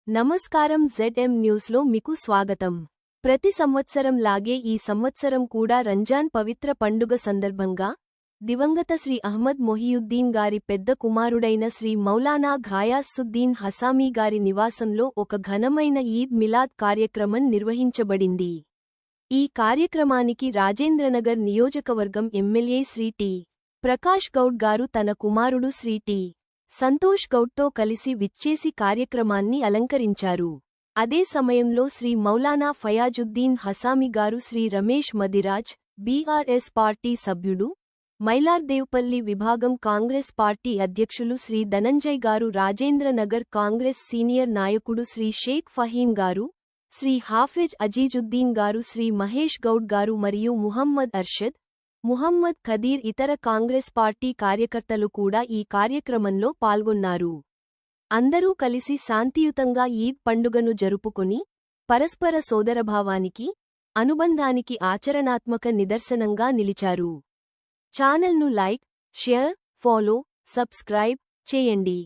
నమస్కారం ZM న్యూస్లో మీకు స్వాగతం. ప్రతి సంవత్సరం లాగే ఈ సంవత్సరం కూడా రంజాన్ పవిత్ర పండుగ సందర్భంగా దివంగత శ్రీ అహ్మద్ మొహియుద్దీన్ గారి పెద్ద కుమారుడైన శ్రీ మౌలానా ఘాయాసుద్దీన్ హసామీ గారి నివాసంలో ఒక ఘనమైన ఈద్ మిలాద్ కార్యక్రమం నిర్వహించబడింది. ఈ కార్యక్రమానికి రాజేంద్రనగర్ నియోజకవర్గం ఎమ్మెల్యే శ్రీ టి. ప్రకాష్ గౌడ్ గారు తన కుమారుడు శ్రీ టి. సంతోష్ గౌడ్తో కలిసి విచ్చేసి కార్యక్రమాన్ని అలంకరించారు. అదే సమయంలో శ్రీ మౌలానా ఫయాజుద్దీన్ హసామీ గారు, శ్రీ రమేష్ మదిరాజ్, బీఆర్ఎస్ పార్టీ సభ్యుడు, మైలార్దేవ్పల్లి విభాగం కాంగ్రెస్ పార్టీ అధ్యక్షులు శ్రీ ధనంజయ్ గారు, రాజేంద్రనగర్ కాంగ్రెస్ సీనియర్ నాయకుడు శ్రీ షేక్ ఫహీం గారు, శ్రీ హాఫిజ్ అజీజుద్దీన్ గారు, శ్రీ మహేష్ గౌడ్ గారు మరియు ముహమ్మద్ అర్షద్, ముహమ్మద్ ఖదీర్ ఇతర కాంగ్రెస్ పార్టీ కార్యకర్తలు కూడా ఈ కార్యక్రమంలో పాల్గొన్నారు. అందరూ కలిసి శాంతియుతంగా ఈద్ పండుగను జరుపుకొని పరస్పర సోదరభావానికి, అనుబంధానికి ఆచరణాత్మక నిదర్శనంగా నిలిచారు. ఛానల్ను లైక్, షేర్, ఫాలో, సబ్స్క్రైబ్ చేయండి.